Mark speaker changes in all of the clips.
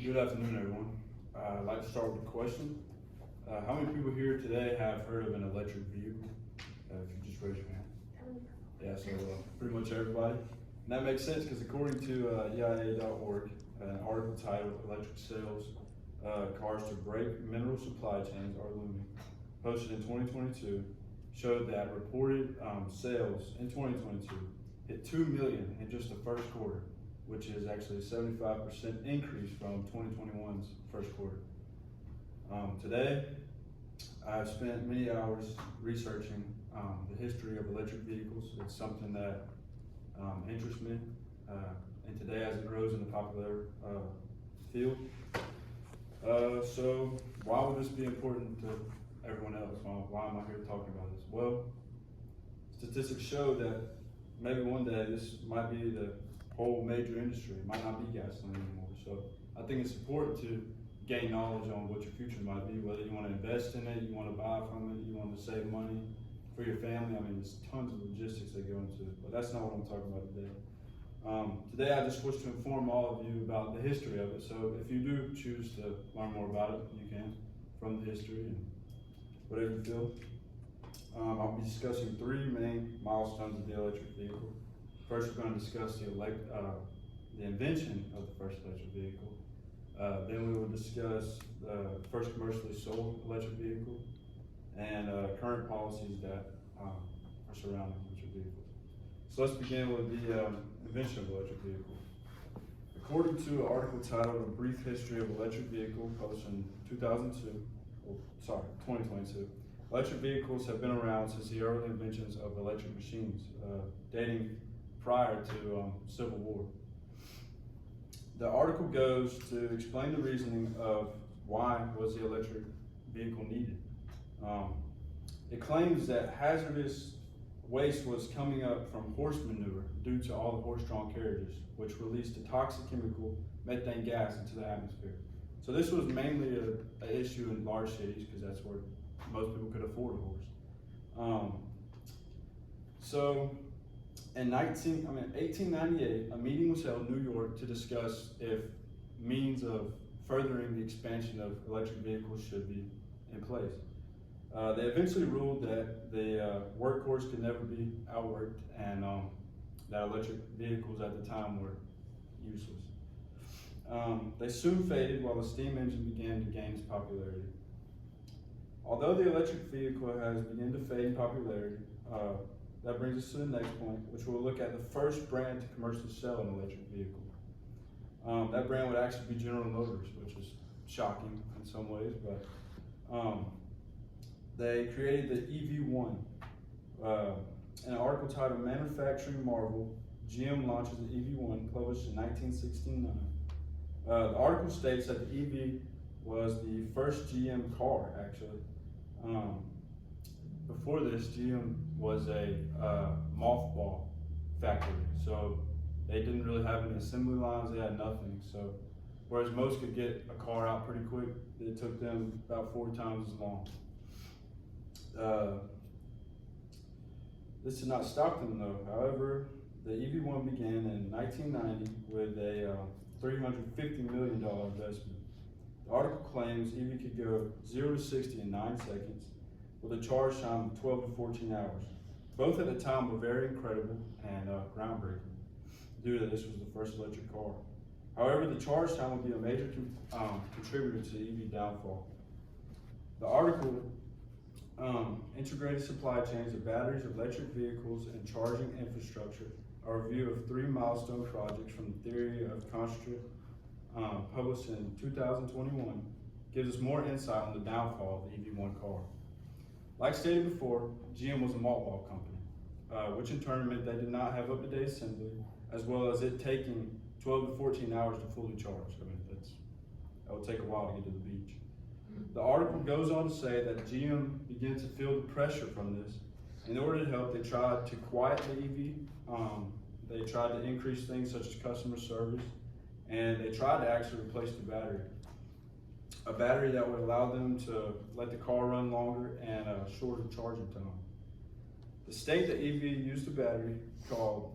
Speaker 1: Good afternoon, everyone. I'd like to start with a question. How many people here today have heard of an electric vehicle? If you just raise your hand. Yeah, so pretty much everybody. And that makes sense because according to EIA.org, an article titled Electric Sales Cars to Break Mineral Supply Chains Are Looming, posted in 2022, showed that reported sales in 2022 hit 2 million in just the first quarter, which is actually a 75% increase from 2021's first quarter. Today, I've spent many hours researching the history of electric vehicles. It's something that interests me, and today as it grows in the popular field. So why would this be important to everyone else? Why am I here talking about this? Well, statistics show that maybe one day this might be the whole major industry. It might not be gasoline anymore. So I think it's important to gain knowledge on what your future might be, whether you want to invest in it, you want to buy from it, you want to save money for your family. I mean, there's tons of logistics that go into it, but that's not what I'm talking about today. Today I just wish to inform all of you about the history of it. So if you do choose to learn more about it, you can, from the history and whatever you feel. I'll be discussing three main milestones of the electric vehicle. First, we're going to discuss the invention of the first electric vehicle. Then we will discuss the first commercially sold electric vehicle and current policies that are surrounding electric vehicles. So let's begin with the invention of the electric vehicle. According to an article titled A Brief History of Electric Vehicle, published in 2022, electric vehicles have been around since the early inventions of electric machines, dating prior to Civil War. The article goes to explain the reasoning of why was the electric vehicle needed. It claims that hazardous waste was coming up from horse manure due to all the horse-drawn carriages, which released the toxic chemical methane gas into the atmosphere. So this was mainly an issue in large cities because that's where most people could afford a horse. So in 1898, a meeting was held in New York to discuss if means of furthering the expansion of electric vehicles should be in place. They eventually ruled that the workhorse could never be outworked and that electric vehicles at the time were useless. They soon faded while the steam engine began to gain its popularity. Although the electric vehicle has begun to fade in popularity, that brings us to the next point, which we'll look at the first brand to commercially sell an electric vehicle. That brand would actually be General Motors, which is shocking in some ways, but they created the EV1. In an article titled Manufacturing Marvel, GM launches the EV1, published in 1969. The article states that the EV was the first GM car, actually. Before this, GM was a mothball factory, so they didn't really have any assembly lines, they had nothing. So whereas most could get a car out pretty quick, it took them about 4 times as long. This did not stop them though. However, the EV1 began in 1990 with a $350 million investment. The article claims EV could go 0 to 60 in 9 seconds with a charge time of 12 to 14 hours. Both at the time were very incredible and groundbreaking due to this was the first electric car. However, the charge time would be a major contributor to the EV downfall. The article integrated supply chains of batteries, electric vehicles, and charging infrastructure, a review of 3 milestone projects from the Theory of Constant, published in 2021, gives us more insight on the downfall of the EV1 car. Like stated before, GM was a mothball company, which in turn meant they did not have up-to-date assembly, as well as it taking 12 to 14 hours to fully charge. I mean, that would take a while to get to the beach. The article goes on to say that GM began to feel the pressure from this. In order to help, they tried to quiet the EV. They tried to increase things such as customer service, and they tried to actually replace the battery. A battery that would allow them to let the car run longer and a shorter charging time. The state that EV used the battery, called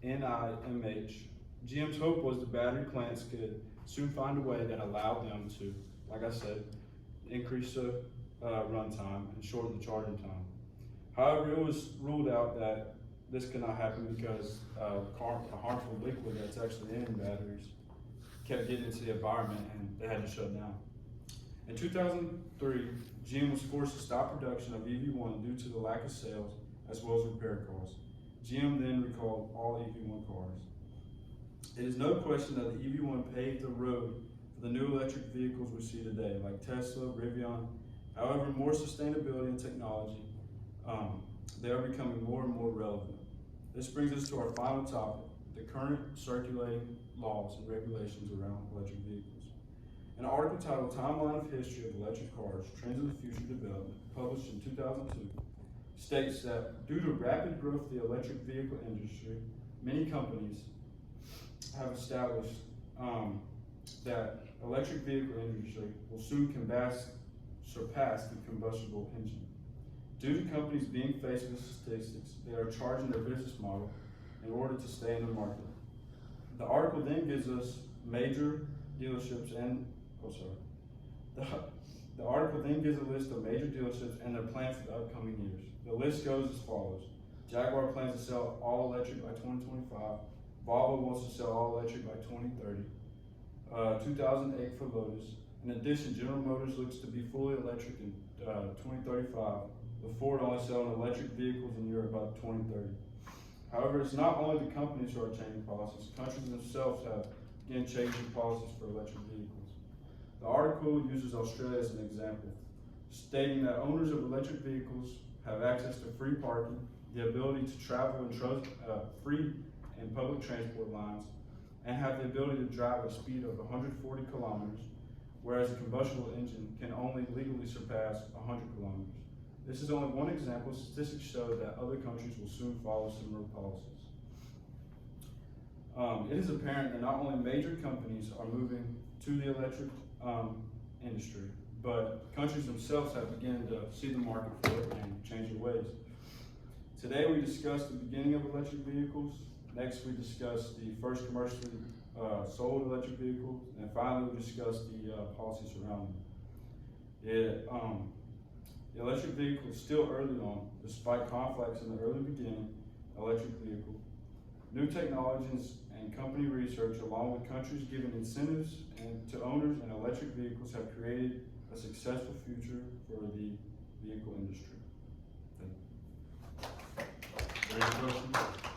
Speaker 1: NIMH, GM's hope was the battery plants could soon find a way that allowed them to, like I said, increase the runtime and shorten the charging time. However, it was ruled out that this could not happen because a harmful liquid that's actually in batteries kept getting into the environment and they had to shut down. In 2003, GM was forced to stop production of EV1 due to the lack of sales as well as repair costs. GM then recalled all EV1 cars. It is no question that the EV1 paved the road for the new electric vehicles we see today, like Tesla, Rivian. However, more sustainability and technology, they are becoming more and more relevant. This brings us to our final topic, the current circulating laws and regulations around electric vehicles. An article titled Timeline of History of Electric Cars, Trends of the Future Development, published in 2002, states that due to rapid growth of the electric vehicle industry, many companies have established that electric vehicle industry will soon surpass the combustible engine. Due to companies being faced with statistics, they are charging their business model in order to stay in the market. The article then gives us major dealerships and, the article then gives a list of major dealerships and their plans for the upcoming years. The list goes as follows. Jaguar plans to sell all electric by 2025. Volvo wants to sell all electric by 2030. 2008 for Lotus. In addition, General Motors looks to be fully electric in 2035, with Ford only selling electric vehicles in Europe by 2030. However, it's not only the companies who are changing policies. Countries themselves have begun changing policies for electric vehicles. The article uses Australia as an example, stating that owners of electric vehicles have access to free parking, the ability to travel in free and public transport lines, and have the ability to drive at a speed of 140 kilometers, whereas a combustible engine can only legally surpass 100 kilometers. This is only one example. Statistics show that other countries will soon follow similar policies. It is apparent that not only major companies are moving to the electric industry, but countries themselves have begun to see the market for it and change their ways. Today we discussed the beginning of electric vehicles. Next we discussed the first commercially sold electric vehicles, and finally we discussed the policies around them. The electric vehicle is still early on, despite conflicts in the early beginning electric vehicle. New technologies and company research, along with countries giving incentives to owners and electric vehicles, have created a successful future for the vehicle industry. Thank you. Any questions?